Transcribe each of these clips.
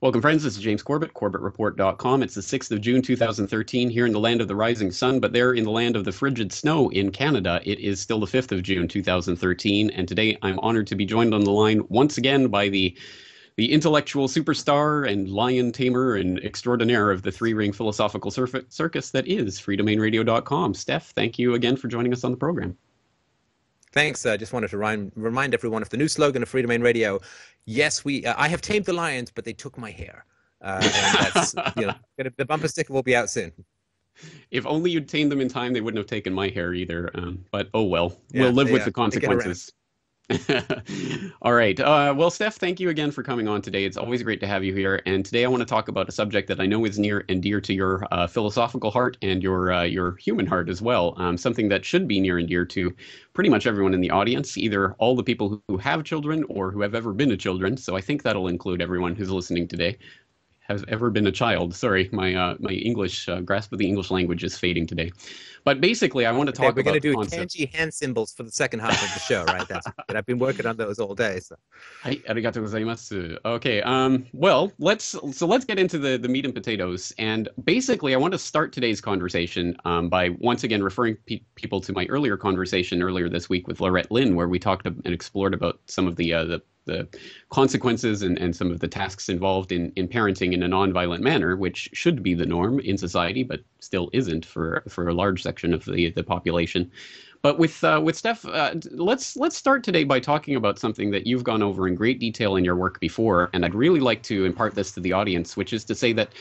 Welcome, friends. This is James Corbett, CorbettReport.com. It's the 6th of June, 2013, here in the land of the rising sun, but there in the land of the frigid snow in Canada, it is still the 5th of June, 2013, and today I'm honored to be joined on the line once again by the intellectual superstar and lion tamer and extraordinaire of the three-ring philosophical circus that is freedomainradio.com. Steph, thank you again for joining us on the program. Thanks. I just wanted to remind everyone of the new slogan of Freedomain Radio. Yes, I have tamed the lions, but they took my hair. And that's, the bumper sticker will be out soon. If only you'd tamed them in time, they wouldn't have taken my hair either. But oh well, we'll live with the consequences. All right. Well, Steph, thank you again for coming on today. It's always great to have you here. And today I want to talk about a subject that I know is near and dear to your philosophical heart and your human heart as well. Something that should be near and dear to pretty much everyone in the audience, either all the people who have children or who have ever been a children. So I think that'll include everyone who's listening today. Has ever been a child. Sorry, my English grasp of the English language is fading today. But basically, I want to talk about. We're going to do kanji hand symbols for the second half of the show, right? That's good. I've been working on those all day. So. Arigato gozaimasu. Okay. Well, let's get into the meat and potatoes. And basically, I want to start today's conversation by once again referring people to my earlier conversation earlier this week with Laurette Lynn, where we talked and explored about some of the consequences and some of the tasks involved in parenting in a nonviolent manner, which should be the norm in society, but still isn't for a large section of the population. But with Steph, let's start today by talking about something that you've gone over in great detail in your work before, and I'd really like to impart this to the audience, which is to say that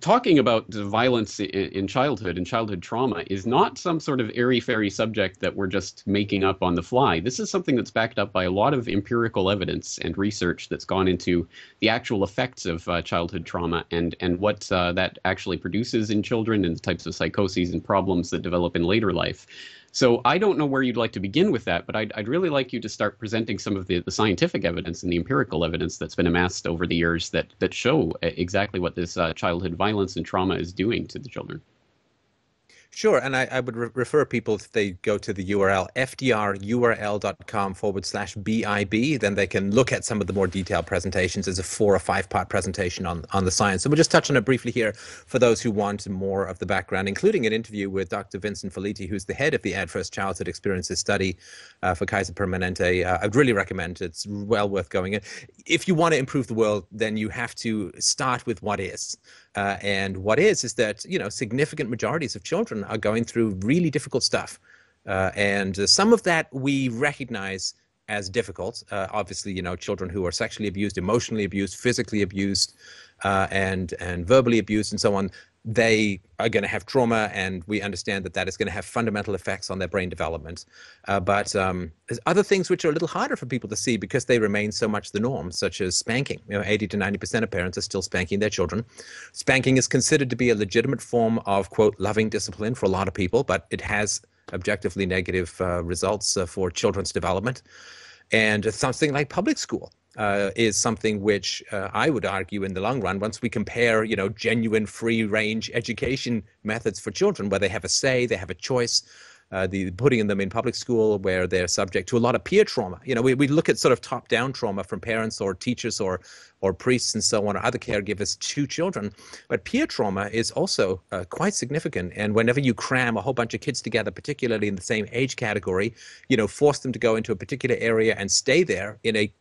talking about violence in childhood and childhood trauma is not some sort of airy-fairy subject that we're just making up on the fly. This is something that's backed up by a lot of empirical evidence and research that's gone into the actual effects of childhood trauma and what that actually produces in children and the types of psychoses and problems that develop in later life. So I don't know where you'd like to begin with that, but I'd really like you to start presenting some of the scientific evidence and the empirical evidence that's been amassed over the years that show exactly what this childhood violence and trauma is doing to the children. Sure, and I would refer people, if they go to the URL, fdrurl.com/BIB, then they can look at some of the more detailed presentations. There's a 4 or 5 part presentation on the science. So we'll just touch on it briefly here for those who want more of the background, including an interview with Dr. Vincent Felitti, who's the head of the Adverse Childhood Experiences Study for Kaiser Permanente. I'd really recommend it. It's well worth going in. If you want to improve the world, then you have to start with what is. And what is that, significant majorities of children are going through really difficult stuff. And some of that we recognize as difficult. Obviously, children who are sexually abused, emotionally abused, physically abused, and verbally abused and so on, they are going to have trauma, and we understand that is going to have fundamental effects on their brain development. But there's other things which are a little harder for people to see because they remain so much the norm, such as spanking. 80 to 90% of parents are still spanking their children. Spanking is considered to be a legitimate form of, quote, loving discipline for a lot of people, but it has objectively negative results for children's development. And something like public school is something which I would argue in the long run, once we compare, genuine free-range education methods for children where they have a say, they have a choice, putting them in public school where they're subject to a lot of peer trauma. We look at sort of top-down trauma from parents or teachers or priests and so on, or other caregivers to children. But peer trauma is also quite significant. And whenever you cram a whole bunch of kids together, particularly in the same age category, force them to go into a particular area and stay there in a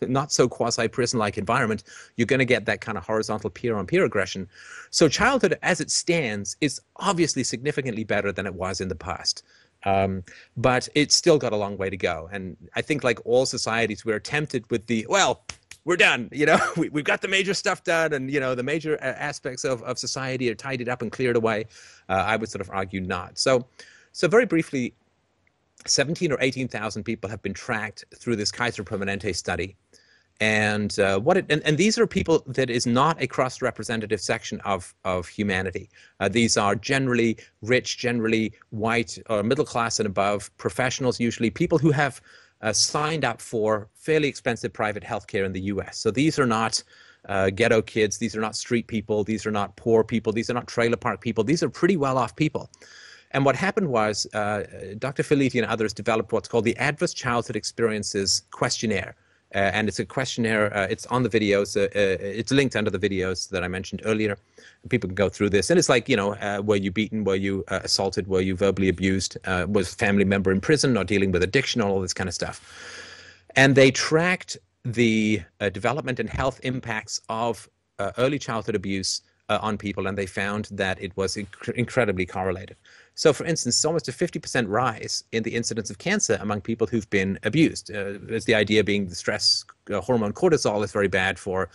not so quasi-prison-like environment, you're going to get that kind of horizontal peer-on-peer aggression. So childhood, as it stands, is obviously significantly better than it was in the past. But it's still got a long way to go. And I think like all societies, we're tempted with we're done. We've got the major stuff done, and the major aspects of society are tidied up and cleared away. I would sort of argue not. So very briefly, 17 or 18,000 people have been tracked through this Kaiser Permanente study, and these are people that is not a cross-representative section of humanity. These are generally rich, generally white or middle class and above professionals, usually people who have signed up for fairly expensive private health care in the U.S. So these are not ghetto kids. These are not street people. These are not poor people. These are not trailer park people. These are pretty well-off people. And what happened was Dr. Felitti and others developed what's called the Adverse Childhood Experiences Questionnaire. And it's a questionnaire. It's on the videos. It's linked under the videos that I mentioned earlier. People can go through this. And it's like, were you beaten? Were you assaulted? Were you verbally abused? Was a family member in prison or dealing with addiction? All this kind of stuff. And they tracked the development and health impacts of early childhood abuse on people, and they found that it was incredibly correlated. So, for instance, almost a 50% rise in the incidence of cancer among people who've been abused. There's the idea being the stress hormone cortisol is very bad for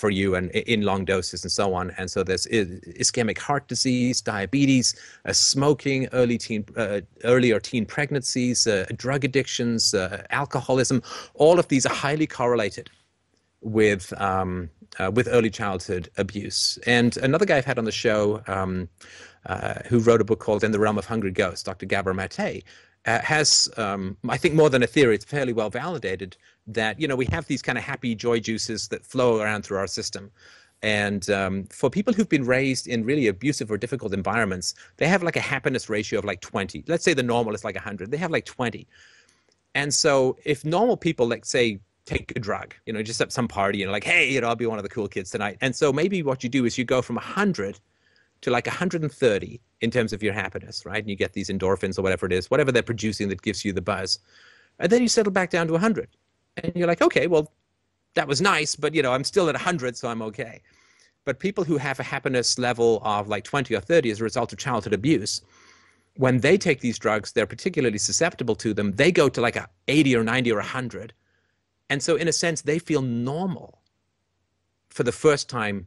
you and in long doses and so on. And so there's ischemic heart disease, diabetes, smoking, early or teen pregnancies, drug addictions, alcoholism. All of these are highly correlated with early childhood abuse. And another guy I've had on the show who wrote a book called In the Realm of Hungry Ghosts, Dr. Gabor Mate, has, I think more than a theory, it's fairly well validated that, we have these kind of happy joy juices that flow around through our system. And for people who've been raised in really abusive or difficult environments, they have like a happiness ratio of like 20. Let's say the normal is like 100. They have like 20. And so if normal people, like say, take a drug, just at some party, like, hey, I'll be one of the cool kids tonight. And so maybe what you do is you go from 100 to like 130 in terms of your happiness, right? And you get these endorphins or whatever it is, whatever they're producing that gives you the buzz. And then you settle back down to 100. And you're like, okay, well, that was nice, but, I'm still at 100, so I'm okay. But people who have a happiness level of like 20 or 30 as a result of childhood abuse, when they take these drugs, they're particularly susceptible to them. They go to like a 80 or 90 or 100. And so in a sense, they feel normal for the first time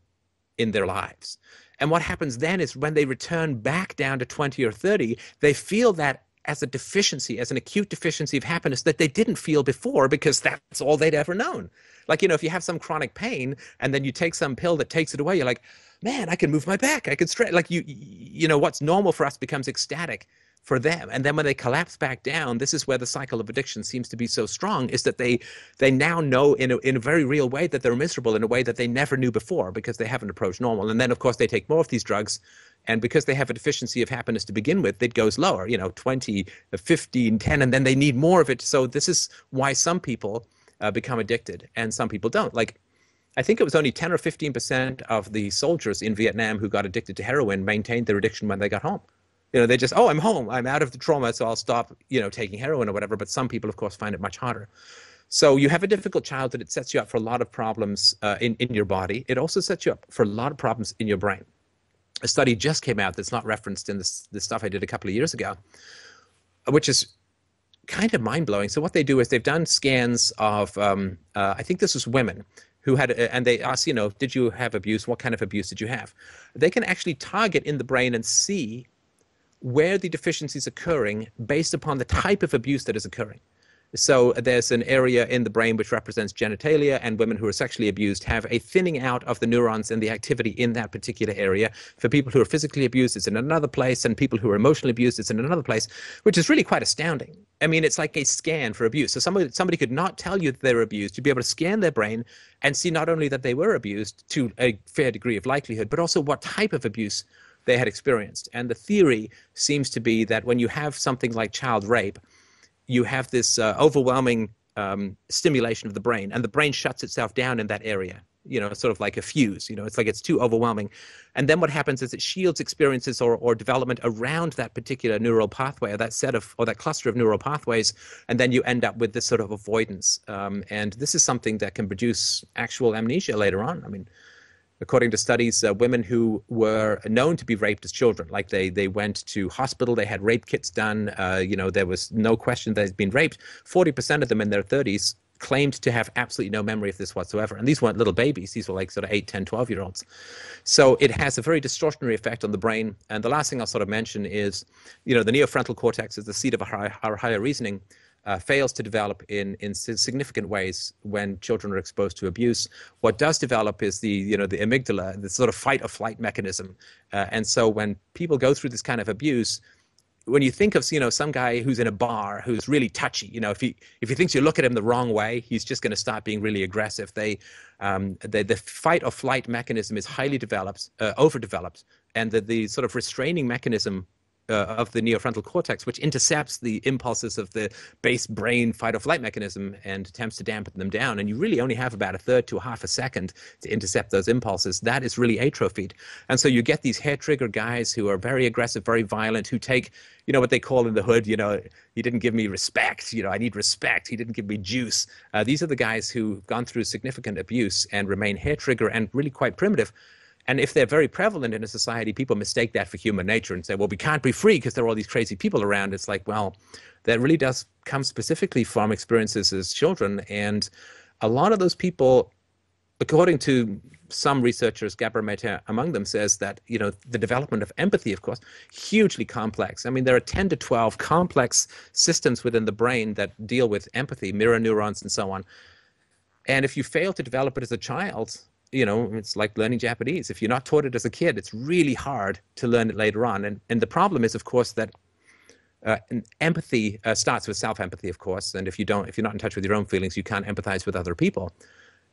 in their lives. And what happens then is when they return back down to 20 or 30, they feel that as a deficiency, as an acute deficiency of happiness that they didn't feel before because that's all they'd ever known. Like, if you have some chronic pain and then you take some pill that takes it away, you're like, man, I can move my back. I can stretch. Like, what's normal for us becomes ecstatic for them. And then when they collapse back down, this is where the cycle of addiction seems to be so strong, is that they now know in a very real way that they're miserable in a way that they never knew before because they haven't approached normal. And then, of course, they take more of these drugs. And because they have a deficiency of happiness to begin with, it goes lower, 20, 15, 10, and then they need more of it. So this is why some people become addicted and some people don't. Like, I think it was only 10 or 15% of the soldiers in Vietnam who got addicted to heroin maintained their addiction when they got home. They just, I'm home, I'm out of the trauma, so I'll stop, taking heroin or whatever. But some people, of course, find it much harder. So you have a difficult childhood. It sets you up for a lot of problems in your body. It also sets you up for a lot of problems in your brain. A study just came out that's not referenced in this stuff I did a couple of years ago, which is kind of mind-blowing. So what they do is they've done scans of, I think this was women, who had, and they asked, did you have abuse? What kind of abuse did you have? They can actually target in the brain and see where the deficiency is occurring based upon the type of abuse that is occurring. So there's an area in the brain which represents genitalia, and women who are sexually abused have a thinning out of the neurons and the activity in that particular area. For people who are physically abused, it's in another place, and people who are emotionally abused, it's in another place, which is really quite astounding. I mean, it's like a scan for abuse. So somebody could not tell you that they're abused. You'd be able to scan their brain and see not only that they were abused to a fair degree of likelihood, but also what type of abuse they had experienced. And the theory seems to be that when you have something like child rape, you have this overwhelming stimulation of the brain, and the brain shuts itself down in that area, sort of like a fuse, it's like it's too overwhelming. And then what happens is it shields experiences or development around that particular neural pathway, or that set of, or that cluster of neural pathways, and then you end up with this sort of avoidance. And this is something that can produce actual amnesia later on. I mean, according to studies, women who were known to be raped as children, like they went to hospital, they had rape kits done, there was no question they'd been raped. 40% of them in their 30s claimed to have absolutely no memory of this whatsoever. And these weren't little babies. These were like sort of 8, 10, 12-year-olds. So it has a very distortionary effect on the brain. And the last thing I'll sort of mention is, the neofrontal cortex is the seat of our higher reasoning. Fails to develop in significant ways when children are exposed to abuse. What does develop is the amygdala, the sort of fight or flight mechanism. And so when people go through this kind of abuse, when you think of some guy who's in a bar who's really touchy, if he thinks you look at him the wrong way, he's just going to start being really aggressive. The fight or flight mechanism is highly developed, overdeveloped, and the sort of restraining mechanism of the neofrontal cortex, which intercepts the impulses of the base brain fight or flight mechanism and attempts to dampen them down. And you really only have about a third to a half a second to intercept those impulses. That is really atrophied. And so you get these hair trigger guys who are very aggressive, very violent, who take, what they call in the hood, he didn't give me respect, I need respect. He didn't give me juice. These are the guys who've gone through significant abuse and remain hair trigger and really quite primitive. And if they're very prevalent in a society, people mistake that for human nature and say, well, we can't be free because there are all these crazy people around. It's like, well, that really does come specifically from experiences as children. And a lot of those people, according to some researchers, Gabor Mate among them, says that, the development of empathy, of course, hugely complex. I mean, there are 10 to 12 complex systems within the brain that deal with empathy, mirror neurons and so on. And if you fail to develop it as a child, it's like learning Japanese. If you're not taught it as a kid, it's really hard to learn it later on. And the problem is, of course, that empathy starts with self-empathy, of course. And if you're not in touch with your own feelings, you can't empathize with other people.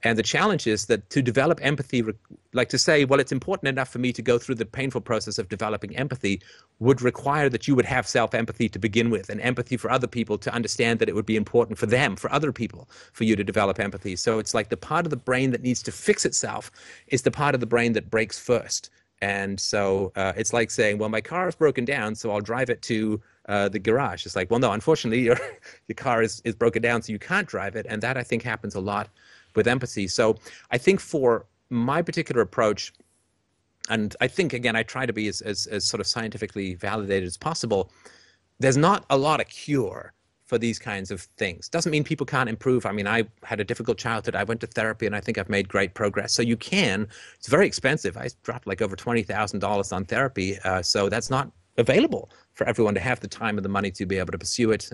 And the challenge is that to develop empathy, like to say, well, it's important enough for me to go through the painful process of developing empathy, would require that you would have self-empathy to begin with, and empathy for other people, to understand that it would be important for them, for other people, for you to develop empathy. So it's like the part of the brain that needs to fix itself is the part of the brain that breaks first. And so it's like saying, well, my car is broken down, so I'll drive it to the garage. It's like, well, no, unfortunately, your car is broken down, so you can't drive it. And that, I think, happens a lot with empathy. So I think for my particular approach, and I think, again, I try to be as sort of scientifically validated as possible, there's not a lot of cure for these kinds of things. Doesn't mean people can't improve. I mean, I had a difficult childhood. I went to therapy, and I think I've made great progress. So you can. It's very expensive. I dropped like over $20,000 on therapy. So that's not available for everyone to have the time and the money to be able to pursue it.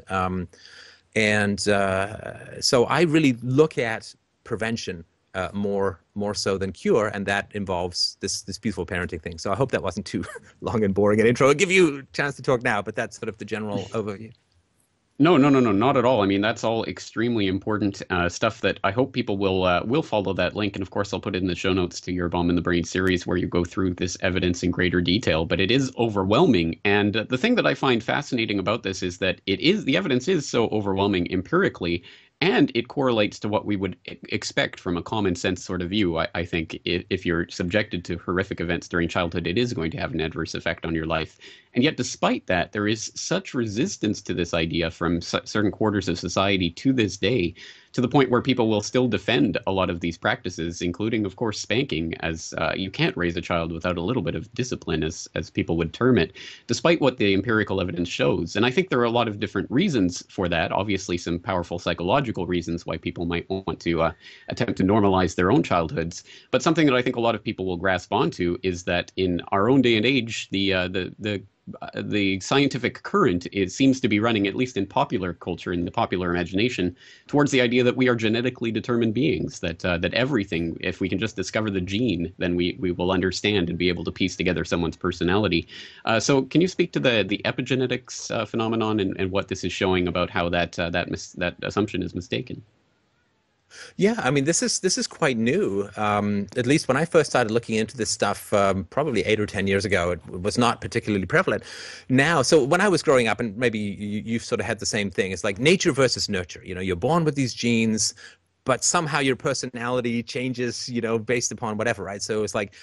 So I really look at prevention more so than cure, and that involves this beautiful parenting thing. So I hope that wasn't too long and boring an intro. I'll give you a chance to talk now, but that's sort of the general overview. No, not at all. I mean, that's all extremely important stuff that I hope people will follow that link. And of course, I'll put it in the show notes to your Bomb in the Brain series, where you go through this evidence in greater detail. But it is overwhelming. And the thing that I find fascinating about this is that the evidence is so overwhelming empirically, and it correlates to what we would expect from a common sense sort of view. I think if you're subjected to horrific events during childhood, it is going to have an adverse effect on your life. And yet, despite that, there is such resistance to this idea from certain quarters of society to this day, to the point where people will still defend a lot of these practices, including, of course, spanking, as you can't raise a child without a little bit of discipline, as people would term it, despite what the empirical evidence shows. And I think there are a lot of different reasons for that. Obviously, some powerful psychological reasons why people might want to attempt to normalize their own childhoods. But something that I think a lot of people will grasp onto is that in our own day and age, the scientific current, it seems to be running, at least in popular culture, in the popular imagination, towards the idea that we are genetically determined beings, that everything, if we can just discover the gene, then we will understand and be able to piece together someone's personality. So can you speak to the epigenetics phenomenon and what this is showing about how that assumption is mistaken? Yeah, I mean, this is quite new. At least when I first started looking into this stuff, probably 8 or 10 years ago, it was not particularly prevalent. Now, so when I was growing up, and maybe you've sort of had the same thing, it's like nature versus nurture. You're born with these genes, but somehow your personality changes, based upon whatever, right? So it's like,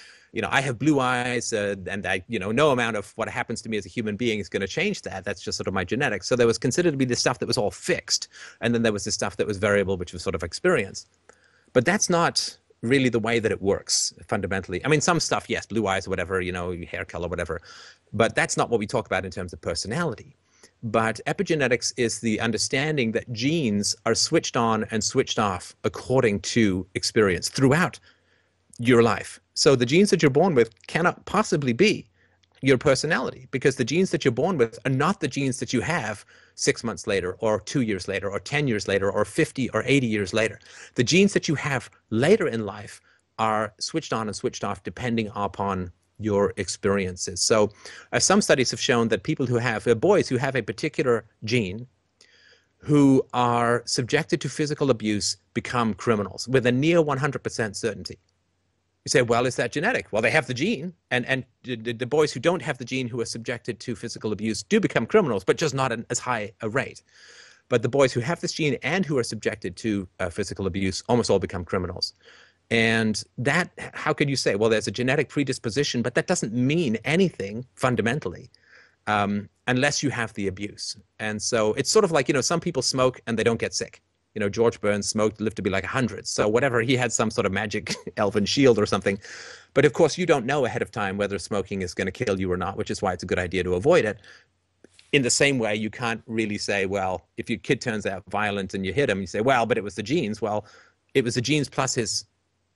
I have blue eyes, and I, no amount of what happens to me as a human being is going to change that. That's just sort of my genetics. So there was considered to be this stuff that was all fixed, and then there was this stuff that was variable, which was sort of experienced. But that's not really the way that it works fundamentally. I mean, some stuff, yes, blue eyes or whatever, hair color, whatever. But that's not what we talk about in terms of personality. But epigenetics is the understanding that genes are switched on and switched off according to experience throughout your life. So the genes that you're born with cannot possibly be your personality, because the genes that you're born with are not the genes that you have 6 months later, or 2 years later, or 10 years later, or 50 or 80 years later. The genes that you have later in life are switched on and switched off depending upon your experiences. So some studies have shown that people who have, boys who have a particular gene, who are subjected to physical abuse, become criminals with a near 100% certainty. You say, well, is that genetic? Well, they have the gene, and the boys who don't have the gene who are subjected to physical abuse do become criminals, but just not at as high a rate. But the boys who have this gene and who are subjected to physical abuse almost all become criminals. And that, how could you say, well, there's a genetic predisposition, but that doesn't mean anything fundamentally unless you have the abuse. And so it's sort of like, some people smoke and they don't get sick. George Burns smoked, lived to be like 100. So whatever, he had some sort of magic elven shield or something. But of course, you don't know ahead of time whether smoking is going to kill you or not, which is why it's a good idea to avoid it. In the same way, you can't really say, well, if your kid turns out violent and you hit him, you say, well, but it was the genes. Well, it was the genes plus his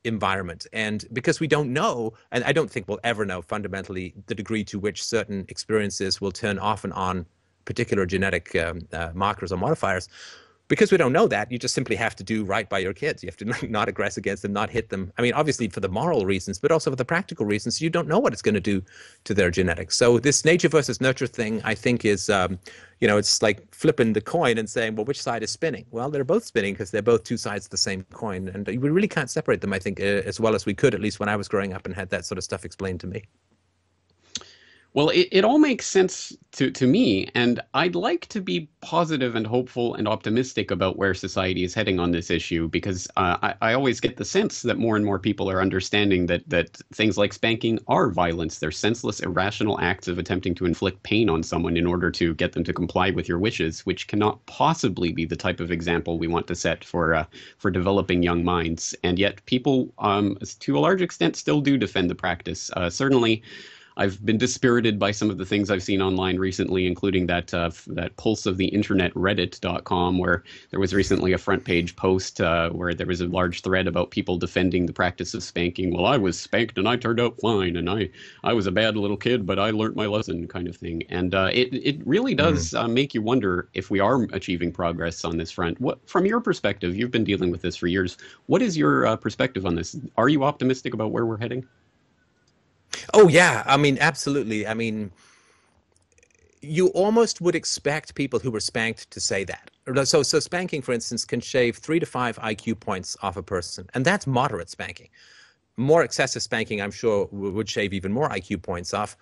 environment. And because we don't know, and I don't think we'll ever know fundamentally the degree to which certain experiences will turn off and on particular genetic markers or modifiers, because we don't know that, you just simply have to do right by your kids. You have to not aggress against them, not hit them. I mean, obviously for the moral reasons, but also for the practical reasons. You don't know what it's going to do to their genetics. So this nature versus nurture thing, I think, is, it's like flipping the coin and saying, well, which side is spinning? Well, they're both spinning because they're both two sides of the same coin. And we really can't separate them, I think, as well as we could, at least when I was growing up and had that sort of stuff explained to me. Well, it all makes sense to me, and I'd like to be positive and hopeful and optimistic about where society is heading on this issue, because I always get the sense that more and more people are understanding that things like spanking are violence. They're senseless, irrational acts of attempting to inflict pain on someone in order to get them to comply with your wishes, which cannot possibly be the type of example we want to set for developing young minds. And yet people, to a large extent, still do defend the practice. Certainly, I've been dispirited by some of the things I've seen online recently, including that pulse of the internet, reddit.com, where there was recently a front page post where there was a large thread about people defending the practice of spanking. Well, I was spanked and I turned out fine, and I was a bad little kid, but I learned my lesson, kind of thing. And it really does make you wonder if we are achieving progress on this front. What, from your perspective, you've been dealing with this for years, what is your perspective on this? Are you optimistic about where we're heading? Oh, yeah. I mean, absolutely. I mean, you almost would expect people who were spanked to say that. So spanking, for instance, can shave 3 to 5 IQ points off a person. And that's moderate spanking. More excessive spanking, I'm sure, would shave even more IQ points off.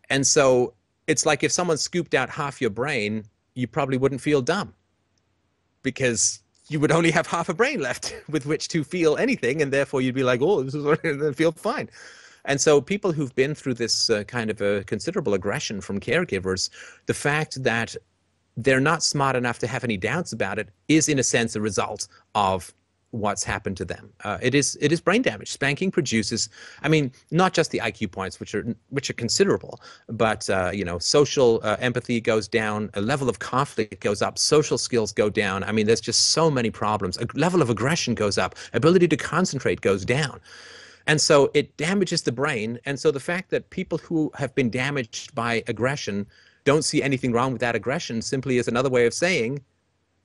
And so it's like if someone scooped out half your brain, you probably wouldn't feel dumb, because you would only have half a brain left with which to feel anything. And therefore you'd be like, oh, this is what I feel fine. And so people who've been through this kind of a considerable aggression from caregivers, the fact that they're not smart enough to have any doubts about it is, in a sense, a result of what's happened to them. It is brain damage. Spanking produces, I mean, not just the IQ points, which are considerable, but social empathy goes down, a level of conflict goes up, social skills go down. I mean, there's just so many problems. A level of aggression goes up, ability to concentrate goes down. And so it damages the brain. And so the fact that people who have been damaged by aggression don't see anything wrong with that aggression simply is another way of saying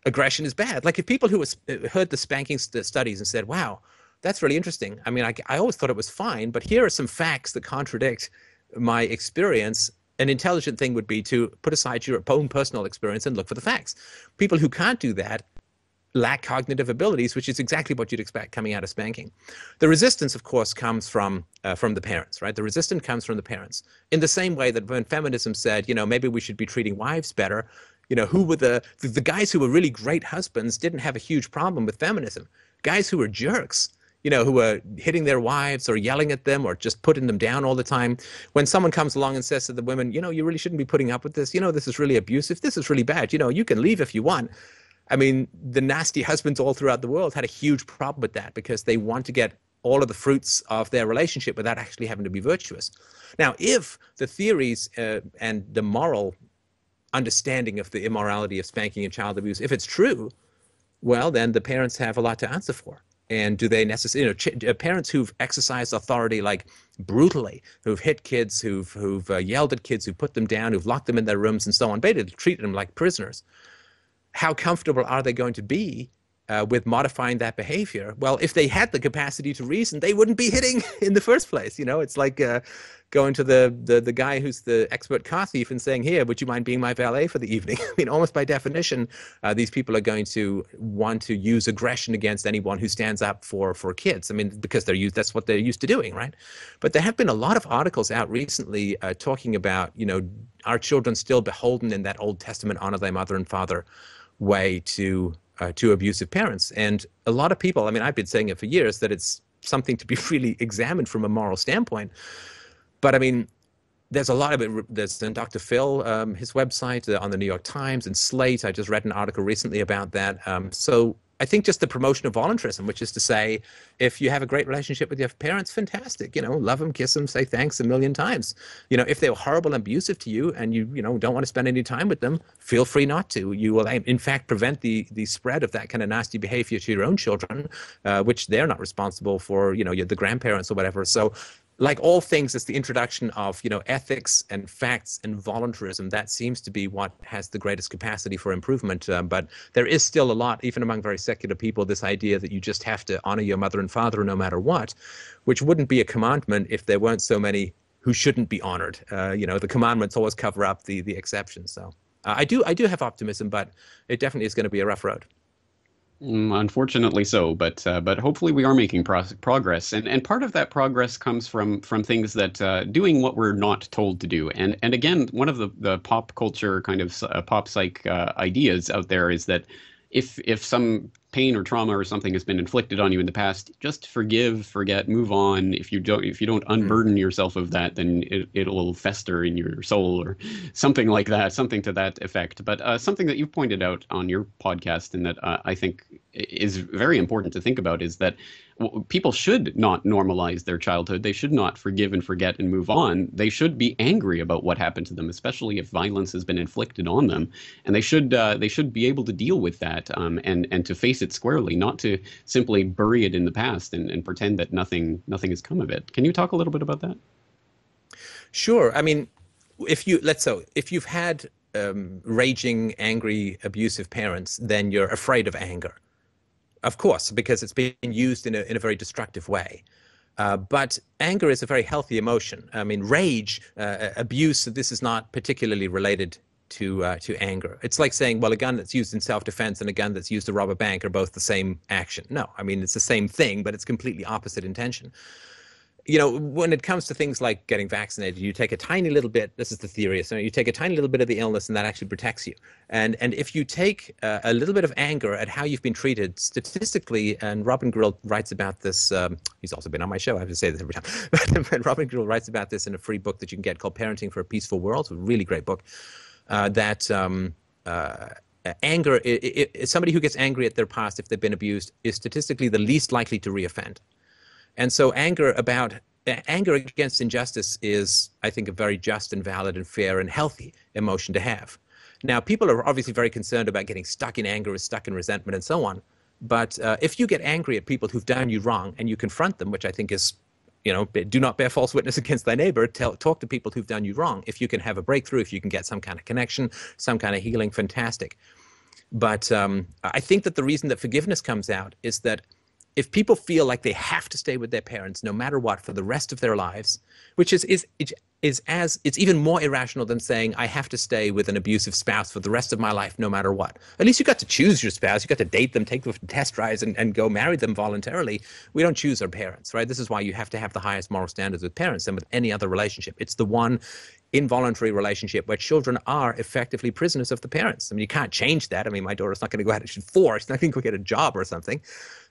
aggression is bad. Like if people who heard the spanking studies and said, wow, that's really interesting. I mean, I always thought it was fine, but here are some facts that contradict my experience. An intelligent thing would be to put aside your own personal experience and look for the facts. People who can't do that lack cognitive abilities, which is exactly what you'd expect coming out of spanking. The resistance, of course, comes from the parents, right? The resistance comes from the parents. In the same way that when feminism said, maybe we should be treating wives better, who were the guys who were really great husbands didn't have a huge problem with feminism. Guys who were jerks, who were hitting their wives or yelling at them or just putting them down all the time. When someone comes along and says to the women, you really shouldn't be putting up with this. This is really abusive. This is really bad. You can leave if you want. I mean, the nasty husbands all throughout the world had a huge problem with that because they want to get all of the fruits of their relationship without actually having to be virtuous. Now, if the theories and the moral understanding of the immorality of spanking and child abuse, if it's true, well, then the parents have a lot to answer for. And do they necessarily, parents who've exercised authority like brutally, who've hit kids, who've yelled at kids, who've put them down, who've locked them in their rooms and so on, basically treated them like prisoners. How comfortable are they going to be with modifying that behavior. Well, if they had the capacity to reason, they wouldn't be hitting in the first place. You know, it's like going to the guy who's the expert car thief and saying, here, would you mind being my valet for the evening? I mean, almost by definition, these people are going to want to use aggression against anyone who stands up for kids. I mean, because that's what they're used to doing, right? But there have been a lot of articles out recently talking about, you know, are children still beholden in that Old Testament honor thy mother and father way to abusive parents? And a lot of people, I mean, I've been saying it for years, that it's something to be really examined from a moral standpoint. But I mean, there's a lot of it. There's Dr. Phil, his website on the New York Times and Slate. I just read an article recently about that. So I think just the promotion of voluntarism, which is to say, if you have a great relationship with your parents, fantastic. You know, love them, kiss them, say thanks a million times. You know, if they were horrible and abusive to you and you don't want to spend any time with them, feel free not to. You will, in fact, prevent the spread of that kind of nasty behavior to your own children, which they're not responsible for, you know, the grandparents or whatever. So like all things, it's the introduction of, you know, ethics and facts and voluntarism that seems to be what has the greatest capacity for improvement. But there is still a lot, even among very secular people, this idea that you just have to honor your mother and father no matter what, which wouldn't be a commandment if there weren't so many who shouldn't be honored. You know, the commandments always cover up the exceptions. So I do have optimism, but it definitely is going to be a rough road. Unfortunately so, but hopefully we are making progress, and part of that progress comes from things that doing what we're not told to do, and again, one of the pop culture kind of pop psych ideas out there is that if some pain or trauma or something has been inflicted on you in the past, just forgive, forget, move on. If you don't unburden yourself of that, then it'll fester in your soul or something like that, something to that effect. But something that you've pointed out on your podcast and that I think is very important to think about is that people should not normalize their childhood. They should not forgive and forget and move on. They should be angry about what happened to them, especially if violence has been inflicted on them. And they should be able to deal with that and to face it squarely, not to simply bury it in the past and pretend that nothing has come of it. Can you talk a little bit about that? Sure. I mean, if you've had raging, angry, abusive parents, then you're afraid of anger. Of course, because it's being used in a very destructive way. But anger is a very healthy emotion. I mean, rage, abuse, this is not particularly related to anger. It's like saying, well, a gun that's used in self-defense and a gun that's used to rob a bank are both the same action. No, I mean, it's the same thing, but it's completely opposite intention. You know, when it comes to things like getting vaccinated, you take a tiny little bit, this is the theory, so you take a tiny little bit of the illness and that actually protects you. And if you take a little bit of anger at how you've been treated statistically, and Robin Grill writes about this, he's also been on my show, I have to say this every time, but Robin Grill writes about this in a free book that you can get called Parenting for a Peaceful World. It's a really great book, that anger, somebody who gets angry at their past if they've been abused is statistically the least likely to reoffend. And so anger against injustice is, I think, a very just and valid and fair and healthy emotion to have. Now, people are obviously very concerned about getting stuck in anger, stuck in resentment, and so on. But if you get angry at people who've done you wrong and you confront them, which I think is, you know, do not bear false witness against thy neighbor, talk to people who've done you wrong. If you can have a breakthrough, if you can get some kind of connection, some kind of healing, fantastic. But I think that the reason that forgiveness comes out is that if people feel like they have to stay with their parents no matter what for the rest of their lives, which is it's even more irrational than saying I have to stay with an abusive spouse for the rest of my life no matter what. At least you got to choose your spouse, you got to date them, take them for test drives and go marry them voluntarily. We don't choose our parents, right? This is why you have to have the highest moral standards with parents than with any other relationship. It's the one involuntary relationship where children are effectively prisoners of the parents. I mean, you can't change that. I mean, my daughter's not going to go out, she's 4, she's not going to go get a job or something.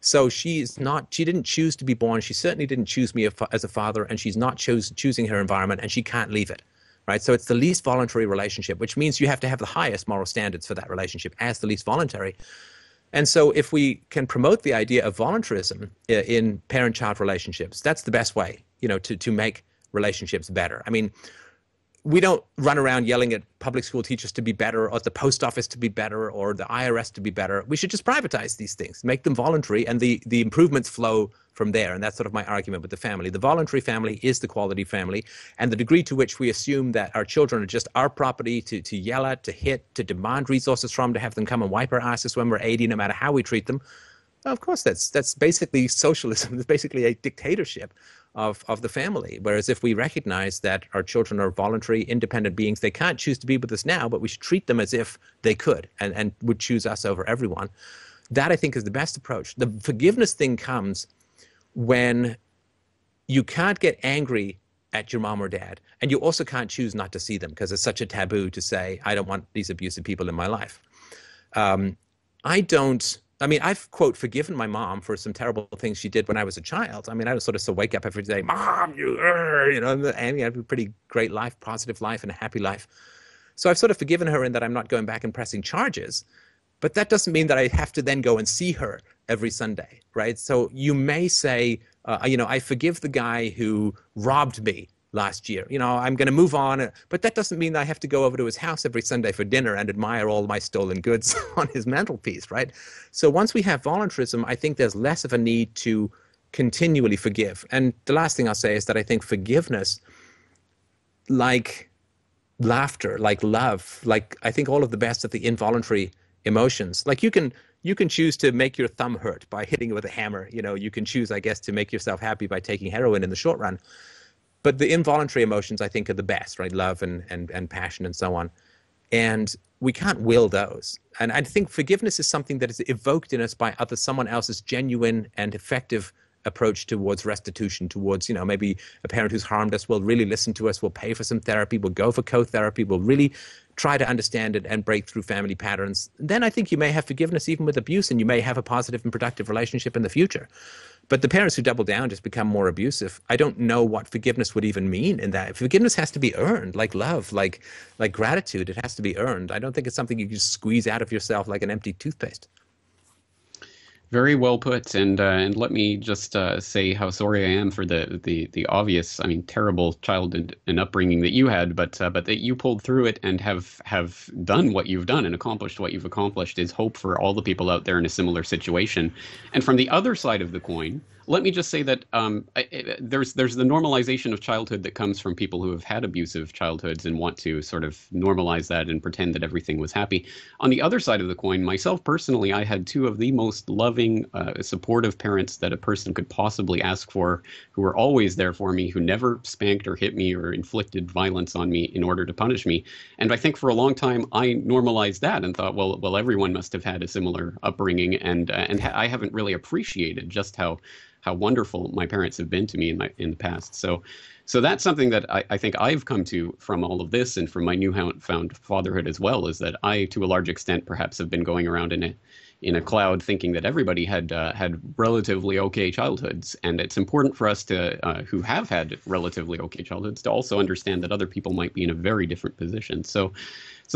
So she didn't choose to be born. She certainly didn't choose me as a father, and she's not choosing her environment, and she can't leave it, right? So it's the least voluntary relationship, which means you have to have the highest moral standards for that relationship as the least voluntary. And so if we can promote the idea of voluntarism in parent-child relationships, that's the best way, you know, to make relationships better. I mean, we don't run around yelling at public school teachers to be better, or the post office to be better, or the IRS to be better. We should just privatize these things, make them voluntary, and the improvements flow from there. And that's sort of my argument with the family. The voluntary family is the quality family, and the degree to which we assume that our children are just our property to yell at, to hit, to demand resources from, to have them come and wipe our asses when we're 80, no matter how we treat them, Of course, that's basically socialism. It's basically a dictatorship of the family. Whereas if we recognize that our children are voluntary, independent beings, they can't choose to be with us now, but we should treat them as if they could and would choose us over everyone. That, I think, is the best approach. The forgiveness thing comes when you can't get angry at your mom or dad, and you also can't choose not to see them because it's such a taboo to say, I don't want these abusive people in my life. I've, quote, forgiven my mom for some terrible things she did when I was a child. I mean, I would sort of still wake up every day, Mom, I have a pretty great life, positive life, and a happy life. So I've sort of forgiven her in that I'm not going back and pressing charges. But that doesn't mean that I have to then go and see her every Sunday, right? So you may say, I forgive the guy who robbed me last year. I'm going to move on. But that doesn't mean that I have to go over to his house every Sunday for dinner and admire all my stolen goods on his mantelpiece, right? So once we have voluntarism, I think there's less of a need to continually forgive. And the last thing I'll say is that I think forgiveness, like laughter, like love, like I think all of the best of the involuntary emotions, like you can choose to make your thumb hurt by hitting it with a hammer. You can choose, I guess, to make yourself happy by taking heroin in the short run. But the involuntary emotions, I think, are the best, right? Love and passion and so on. And we can't will those. And I think forgiveness is something that is evoked in us by someone else's genuine and effective approach towards restitution, towards, maybe a parent who's harmed us will really listen to us, will pay for some therapy, will go for co-therapy, will really try to understand it and break through family patterns. Then I think you may have forgiveness even with abuse, and you may have a positive and productive relationship in the future. But the parents who double down just become more abusive. I don't know what forgiveness would even mean in that. Forgiveness has to be earned, like love, like gratitude. It has to be earned. I don't think it's something you can just squeeze out of yourself like an empty toothpaste. Very well put, and let me just say how sorry I am for the obvious, terrible childhood and upbringing that you had, but that you pulled through it and have done what you've done and accomplished what you've accomplished is hope for all the people out there in a similar situation. And from the other side of the coin, let me just say that there's the normalization of childhood that comes from people who have had abusive childhoods and want to sort of normalize that and pretend that everything was happy. On the other side of the coin, myself personally, I had two of the most loving, supportive parents that a person could possibly ask for, who were always there for me, who never spanked or hit me or inflicted violence on me in order to punish me. And I think for a long time I normalized that and thought, well, everyone must have had a similar upbringing, and I haven't really appreciated just how wonderful my parents have been to me in the past. So that's something that I think I've come to from all of this and from my newfound fatherhood as well, is that I, to a large extent, perhaps have been going around in a cloud thinking that everybody had relatively okay childhoods. And it's important for us to who have had relatively okay childhoods to also understand that other people might be in a very different position. So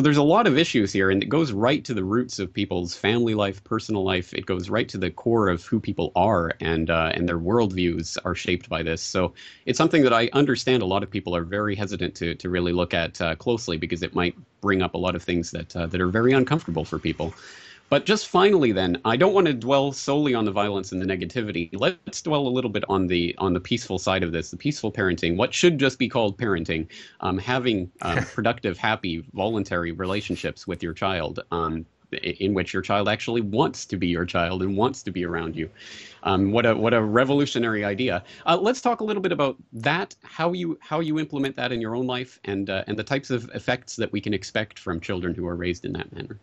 there's a lot of issues here, and it goes right to the roots of people's family life, personal life. It goes right to the core of who people are, and their worldviews are shaped by this. So it's something that I understand a lot of people are very hesitant to really look at closely, because it might bring up a lot of things that are very uncomfortable for people. But just finally then, I don't want to dwell solely on the violence and the negativity. Let's dwell a little bit on the peaceful side of this, the peaceful parenting, what should just be called parenting, having productive, happy, voluntary relationships with your child, in which your child actually wants to be your child and wants to be around you. What a revolutionary idea. Let's talk a little bit about that, how you implement that in your own life, and the types of effects that we can expect from children who are raised in that manner.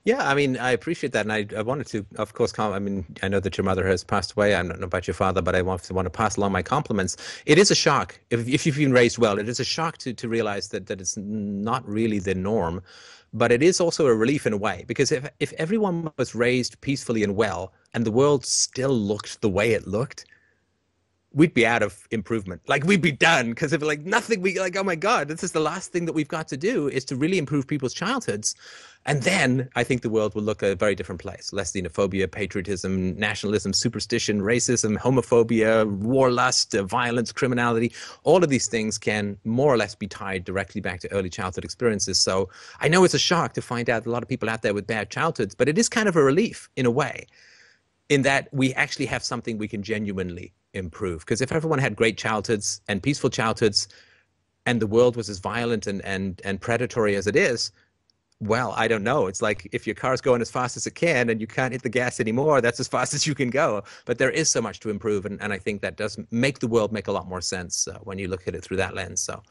Yeah, I appreciate that. And I wanted to, of course, I know that your mother has passed away. I don't know about your father, but I want to pass along my compliments. It is a shock. If you've been raised well, it is a shock to realize that it's not really the norm. But it is also a relief in a way, because if everyone was raised peacefully and well, and the world still looked the way it looked, we'd be out of improvement. Like, we'd be done, because if nothing, oh my God, this is the last thing that we've got to do, is to really improve people's childhoods. And then I think the world will look a very different place. Less xenophobia, patriotism, nationalism, superstition, racism, homophobia, warlust, violence, criminality. All of these things can more or less be tied directly back to early childhood experiences. So I know it's a shock to find out a lot of people out there with bad childhoods, but it is kind of a relief in a way, in that we actually have something we can genuinely improve. Because if everyone had great childhoods and peaceful childhoods, and the world was as violent and predatory as it is, Well, I don't know. It's like if your car's going as fast as it can and you can't hit the gas anymore, that's as fast as you can go. But there is so much to improve, and I think that does make the world make a lot more sense when you look at it through that lens. So,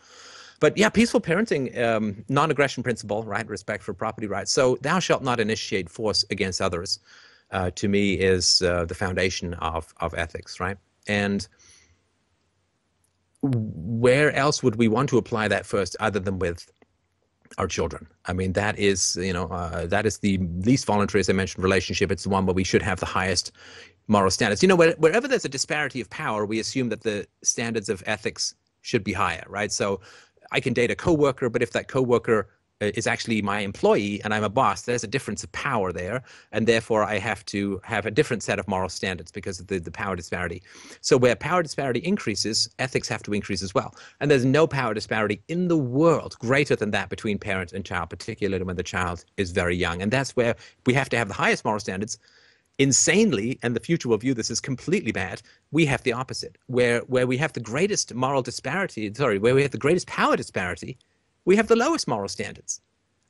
but yeah, peaceful parenting, non-aggression principle, right? Respect for property rights. So thou shalt not initiate force against others, to me, is the foundation of ethics, right? And where else would we want to apply that first other than with our children? I mean, that is, that is the least voluntary, as I mentioned, relationship. It's the one where we should have the highest moral standards. Wherever there's a disparity of power, we assume that the standards of ethics should be higher, right? So I can date a coworker, but if that coworker is actually my employee and I'm a boss, there's a difference of power there, and therefore I have to have a different set of moral standards because of the power disparity. So where power disparity increases, ethics have to increase as well. And there's no power disparity in the world greater than that between parent and child, particularly when the child is very young. And that's where we have to have the highest moral standards. Insanely, and the future will view this as completely bad, we have the opposite. Where we have the greatest moral disparity, where we have the greatest power disparity, we have the lowest moral standards.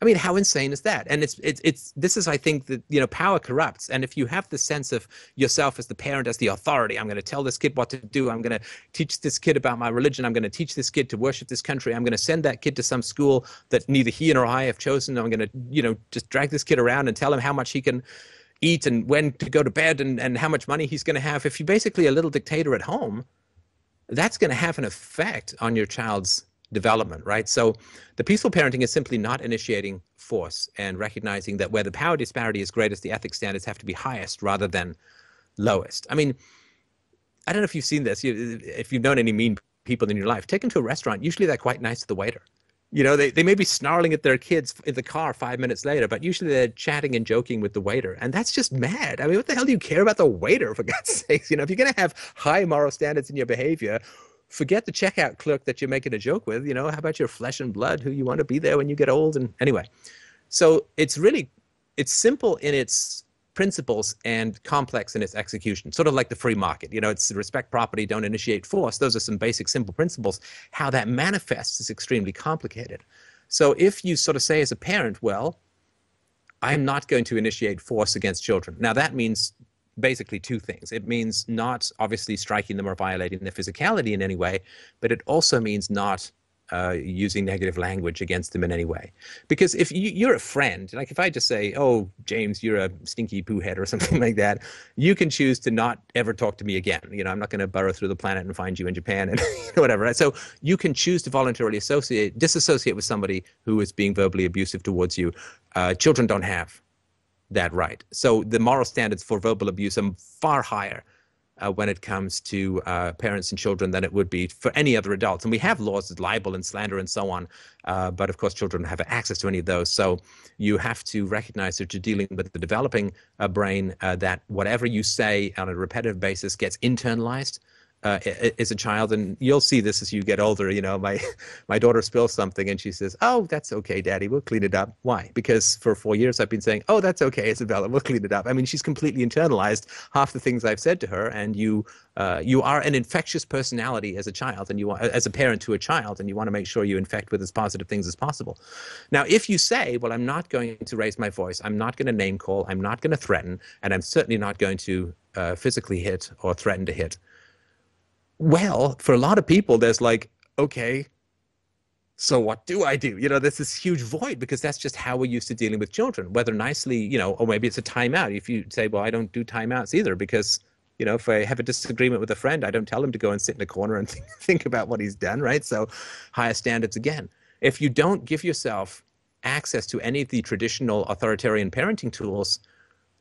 I mean, how insane is that? And this is, I think, that, power corrupts. And if you have the sense of yourself as the parent, as the authority, I'm going to tell this kid what to do. I'm going to teach this kid about my religion. I'm going to teach this kid to worship this country. I'm going to send that kid to some school that neither he nor I have chosen. I'm going to, just drag this kid around and tell him how much he can eat and when to go to bed and how much money he's going to have. If you're basically a little dictator at home, that's going to have an effect on your child's development, right? So the peaceful parenting is simply not initiating force and recognizing that where the power disparity is greatest, the ethics standards have to be highest rather than lowest. I mean, I don't know if you've seen this, if you've known any mean people in your life, take them to a restaurant. Usually they're quite nice to the waiter. They may be snarling at their kids in the car 5 minutes later, but usually they're chatting and joking with the waiter. And that's just mad. I mean, what the hell do you care about the waiter, for God's sakes? If you're going to have high moral standards in your behavior, forget the checkout clerk that you're making a joke with. How about your flesh and blood, who you want to be there when you get old? And anyway, so it's simple in its principles and complex in its execution, sort of like the free market. It's respect property, don't initiate force. Those are some basic, simple principles. How that manifests is extremely complicated. So if you sort of say as a parent, well, I'm not going to initiate force against children. Now that means basically two things. It means not obviously striking them or violating their physicality in any way, but it also means not using negative language against them in any way. Because if you're a friend, like if I just say, oh, James, you're a stinky poo head or something like that, you can choose to not ever talk to me again. I'm not going to burrow through the planet and find you in Japan and whatever. Right? So you can choose to voluntarily disassociate with somebody who is being verbally abusive towards you. Children don't have that right. So the moral standards for verbal abuse are far higher when it comes to parents and children than it would be for any other adults. And we have laws of libel and slander and so on, but of course children don't have access to any of those. So you have to recognize that you're dealing with the developing brain, that whatever you say on a repetitive basis gets internalized as a child. And you'll see this as you get older. My daughter spills something and she says, oh, that's okay, Daddy, we'll clean it up. Why? Because for 4 years I've been saying, oh, that's okay, Isabella, we'll clean it up. I mean, she's completely internalized half the things I've said to her. And you are an infectious personality as a child, and as a parent to a child, and you want to make sure you infect with as positive things as possible. Now, if you say, well, I'm not going to raise my voice, I'm not going to name call, I'm not going to threaten, and I'm certainly not going to physically hit or threaten to hit, well, for a lot of people, there's like, okay, so what do I do? There's this huge void because that's just how we're used to dealing with children, whether nicely, or maybe it's a timeout. If you say, well, I don't do timeouts either because, if I have a disagreement with a friend, I don't tell him to go and sit in a corner and think about what he's done, right? So higher standards again. If you don't give yourself access to any of the traditional authoritarian parenting tools,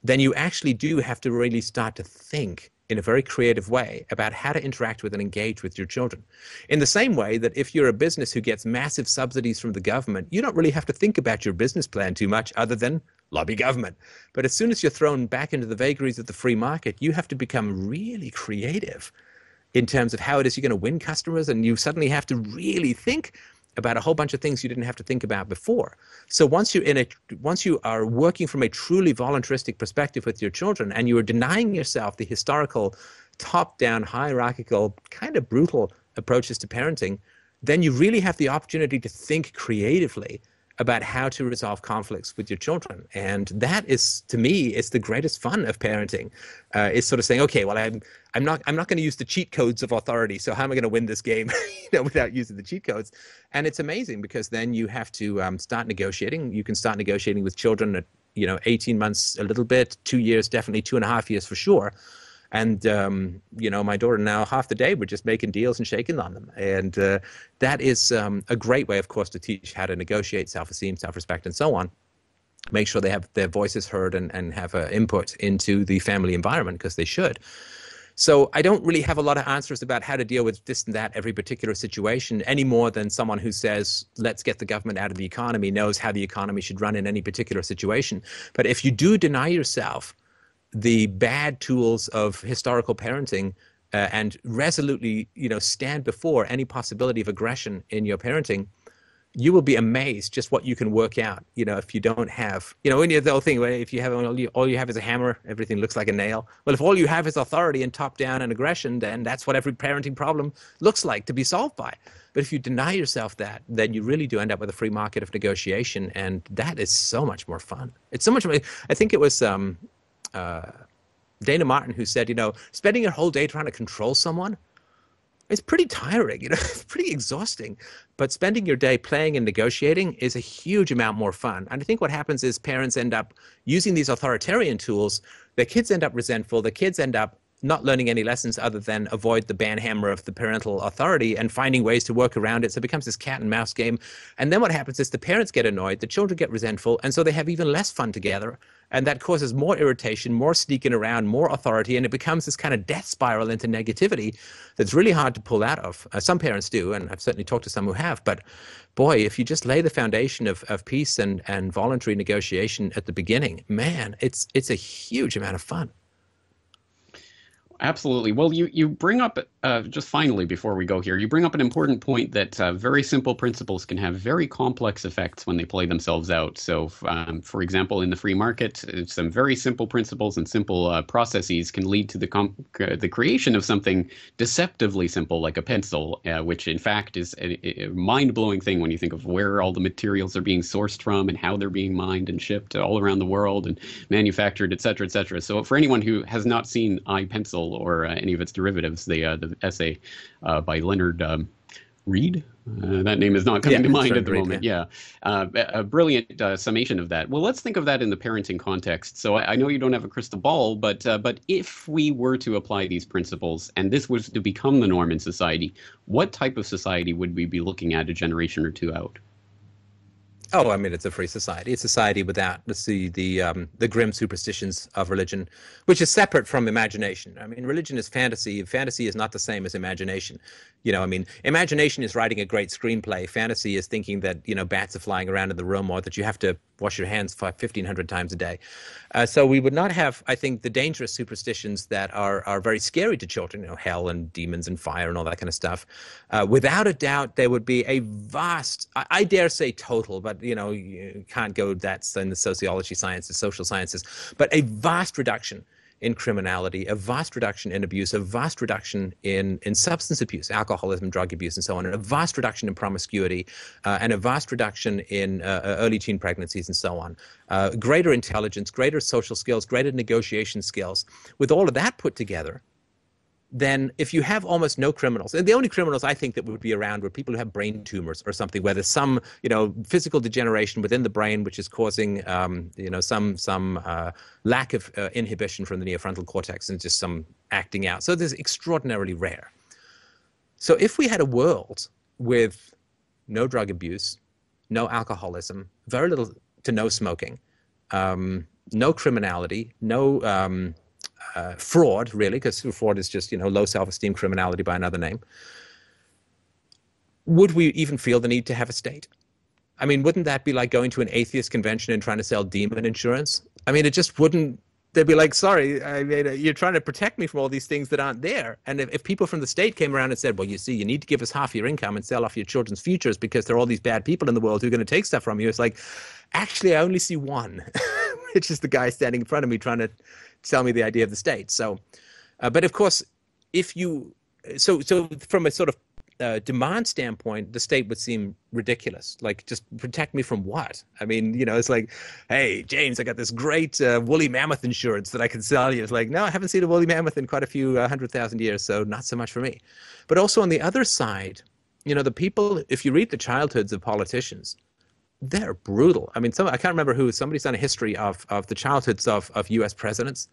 then you actually do have to really start to think in a very creative way about how to interact with and engage with your children. In the same way that if you're a business who gets massive subsidies from the government, you don't really have to think about your business plan too much other than lobby government. But as soon as you're thrown back into the vagaries of the free market, you have to become really creative in terms of how it is you're going to win customers, and you suddenly have to really think about a whole bunch of things you didn't have to think about before. So once you are working from a truly voluntaristic perspective with your children, and you are denying yourself the historical, top-down, hierarchical, kind of brutal approaches to parenting, then you really have the opportunity to think creatively about how to resolve conflicts with your children. And that is, to me, it's the greatest fun of parenting. It's sort of saying, okay, well, I'm not going to use the cheat codes of authority. So how am I going to win this game, without using the cheat codes? And it's amazing because then you have to start negotiating. You can start negotiating with children at 18 months, a little bit, 2 years, definitely 2.5 years for sure. And, my daughter now, half the day, we're just making deals and shaking on them. And that is a great way, of course, to teach how to negotiate self-esteem, self-respect, and so on. Make sure they have their voices heard and have input into the family environment, because they should. So I don't really have a lot of answers about how to deal with this and that, every particular situation, any more than someone who says, let's get the government out of the economy knows how the economy should run in any particular situation. But if you do deny yourself the bad tools of historical parenting and resolutely, stand before any possibility of aggression in your parenting, you will be amazed just what you can work out. If you don't have, when you the whole thing, if you have all you have is a hammer, everything looks like a nail. Well, if all you have is authority and top down and aggression, then that's what every parenting problem looks like to be solved by. But if you deny yourself that, then you really do end up with a free market of negotiation, and that is so much more fun. It's so much more. I think it was Dana Martin who said, spending your whole day trying to control someone, it's pretty tiring, it's pretty exhausting. But spending your day playing and negotiating is a huge amount more fun. And I think what happens is parents end up using these authoritarian tools. Their kids end up resentful. The kids end up not learning any lessons other than avoid the banhammer of the parental authority and finding ways to work around it. So it becomes this cat and mouse game. And then what happens is the parents get annoyed, the children get resentful, and so they have even less fun together. And that causes more irritation, more sneaking around, more authority, and it becomes this kind of death spiral into negativity that's really hard to pull out of. Some parents do, and I've certainly talked to some who have. But boy, if you just lay the foundation of peace and voluntary negotiation at the beginning, man, it's a huge amount of fun. Absolutely. Well, you bring up, just finally before we go here, you bring up an important point that very simple principles can have very complex effects when they play themselves out. So, for example, in the free market, some very simple principles and simple processes can lead to the creation of something deceptively simple, like a pencil, which in fact is a mind-blowing thing when you think of where all the materials are being sourced from and how they're being mined and shipped all around the world and manufactured, et cetera, et cetera. So for anyone who has not seen iPencil or any of its derivatives, the essay by Leonard Reed, that name is not coming to mind at the moment. Yeah, a brilliant summation of that. Well, let's think of that in the parenting context. So I know you don't have a crystal ball, but if we were to apply these principles and this was to become the norm in society, what type of society would we be looking at a generation or two out? Oh, I mean, it's a free society. It's a society without, let's see, the grim superstitions of religion, which is separate from imagination. I mean, religion is fantasy. Fantasy is not the same as imagination. Imagination is writing a great screenplay. Fantasy is thinking that, bats are flying around in the room or that you have to wash your hands 1,500 times a day. So we would not have, I think, the dangerous superstitions that are very scary to children, hell and demons and fire and all that kind of stuff. Without a doubt, there would be a vast, I dare say total, but, you can't go that's in the sociology sciences, social sciences, but a vast reduction in criminality, a vast reduction in abuse, a vast reduction in substance abuse, alcoholism, drug abuse, and so on, and a vast reduction in promiscuity, and a vast reduction in early teen pregnancies and so on. Greater intelligence, greater social skills, greater negotiation skills. With all of that put together, then if you have almost no criminals, and the only criminals I think that would be around were people who have brain tumors or something, where there's some, physical degeneration within the brain, which is causing, some lack of inhibition from the neofrontal cortex and just some acting out. So this is extraordinarily rare. So if we had a world with no drug abuse, no alcoholism, very little to no smoking, no criminality, no fraud, really, because fraud is just, low self-esteem criminality by another name. Would we even feel the need to have a state? I mean, wouldn't that be like going to an atheist convention and trying to sell demon insurance? I mean, it just wouldn't. They'd be like, sorry, I mean, you're trying to protect me from all these things that aren't there. And if people from the state came around and said, well, you see, you need to give us half your income and sell off your children's futures because there are all these bad people in the world who are going to take stuff from you. It's like, actually, I only see one. It's just the guy standing in front of me trying to tell me the idea of the state. So, but of course, if you, so from a sort of demand standpoint, the state would seem ridiculous. Like, just protect me from what? I mean, you know, it's like, hey, James, I got this great woolly mammoth insurance that I can sell you. It's like, no, I haven't seen a woolly mammoth in quite a few 100,000 years, so not so much for me. But also on the other side, you know, the people, if you read the childhoods of politicians, they're brutal. I mean, I can't remember who, somebody's done a history of the childhoods of U.S. presidents.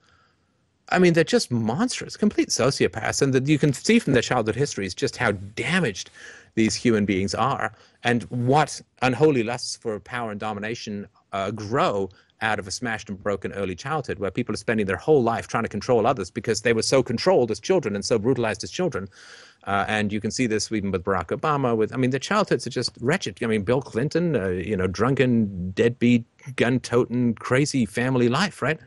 I mean, they're just monstrous, complete sociopaths. And you can see from their childhood histories just how damaged these human beings are and what unholy lusts for power and domination grow out of a smashed and broken early childhood, where people are spending their whole life trying to control others because they were so controlled as children and so brutalized as children. And you can see this even with Barack Obama. I mean, their childhoods are just wretched. I mean, Bill Clinton, you know, drunken, deadbeat, gun-toting, crazy family life, right?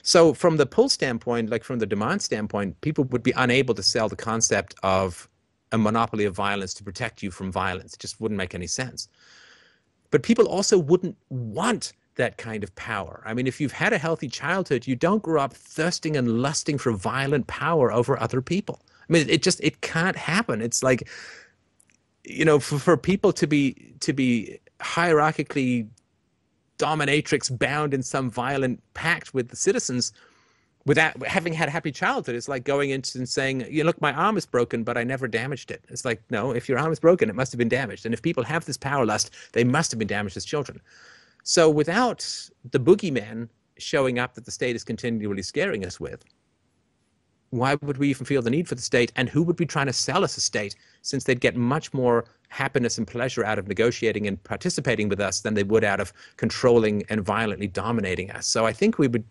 So from the pull standpoint, like from the demand standpoint, people would be unable to sell the concept of a monopoly of violence to protect you from violence. It just wouldn't make any sense. But people also wouldn't want that kind of power. I mean, if you've had a healthy childhood, you don't grow up thirsting and lusting for violent power over other people. I mean, it can't happen. It's like, you know, for people to be hierarchically dominatrix bound in some violent pact with the citizens without having had a happy childhood. It's like going into and saying, you look, my arm is broken, but I never damaged it. It's like, no, if your arm is broken, it must have been damaged. And if people have this power lust, they must have been damaged as children. So without the boogeyman showing up that the state is continually scaring us with, why would we even feel the need for the state? And who would be trying to sell us a state, since they'd get much more happiness and pleasure out of negotiating and participating with us than they would out of controlling and violently dominating us? So I think we would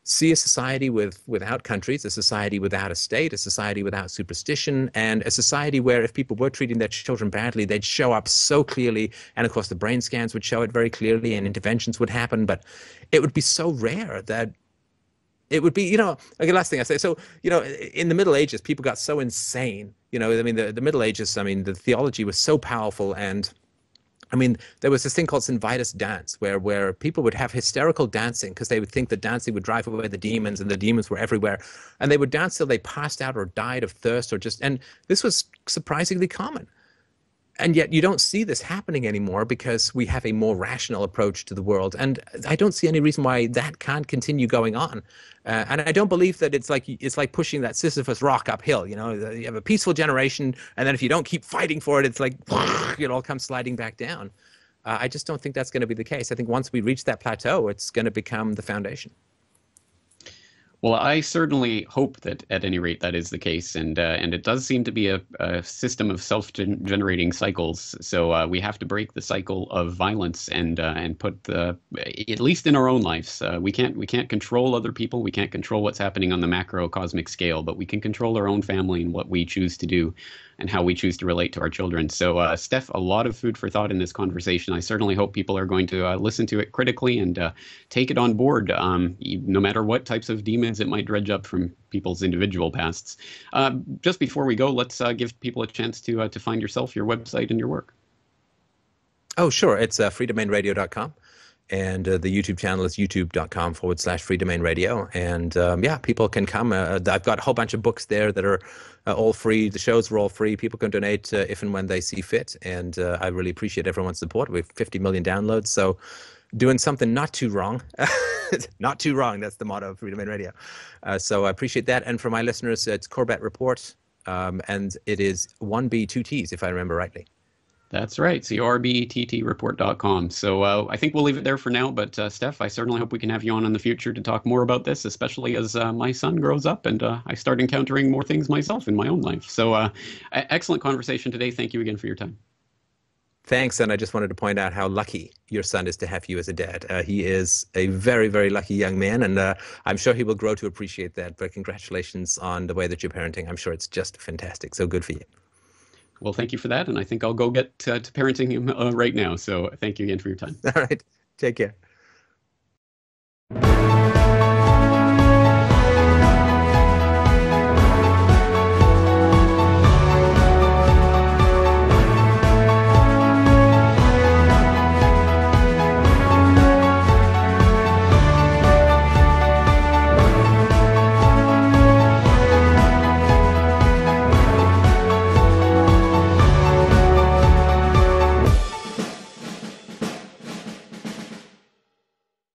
see a society without countries, a society without a state, a society without superstition, and a society where if people were treating their children badly, they'd show up so clearly. And of course, the brain scans would show it very clearly and interventions would happen. But it would be so rare that it would be, you know, okay, last thing I say. So, you know, in the Middle Ages, people got so insane, you know, I mean, the Middle Ages, I mean, the theology was so powerful. And I mean, there was this thing called Synvitus dance where people would have hysterical dancing because they would think that dancing would drive away the demons, and the demons were everywhere. And they would dance till they passed out or died of thirst and this was surprisingly common. And yet you don't see this happening anymore because we have a more rational approach to the world. And I don't see any reason why that can't continue going on. And I don't believe that it's like pushing that Sisyphus rock uphill. You know, you have a peaceful generation, and then if you don't keep fighting for it, it's like it all comes sliding back down. I just don't think that's going to be the case. I think once we reach that plateau, it's going to become the foundation. Well, I certainly hope that at any rate that is the case, and it does seem to be a system of self-generating cycles. So we have to break the cycle of violence and put at least in our own lives. We can't control other people. We can't control what's happening on the macrocosmic scale, but we can control our own family and what we choose to do and how we choose to relate to our children. So, Steph, a lot of food for thought in this conversation. I certainly hope people are going to listen to it critically and take it on board, no matter what types of demons it might dredge up from people's individual pasts. Just before we go, let's give people a chance to find yourself, your website, and your work. Oh, sure. It's freedomainradio.com. And the YouTube channel is youtube.com/Freedomain Radio. And yeah, people can come. I've got a whole bunch of books there that are all free. The shows are all free. People can donate if and when they see fit. And I really appreciate everyone's support. We have 50 million downloads. So doing something not too wrong. Not too wrong. That's the motto of Freedomain Radio. So I appreciate that. And for my listeners, it's Corbett Report. And it is 1B, 2 T's, if I remember rightly. That's right, corbettreport.com. So I think we'll leave it there for now. But Steph, I certainly hope we can have you on in the future to talk more about this, especially as my son grows up and I start encountering more things myself in my own life. So excellent conversation today. Thank you again for your time. Thanks. And I just wanted to point out how lucky your son is to have you as a dad. He is a very, very lucky young man, and I'm sure he will grow to appreciate that. But congratulations on the way that you're parenting. I'm sure it's just fantastic. So good for you. Well, thank you for that. And I think I'll go get to parenting him right now. So thank you again for your time. All right. Take care.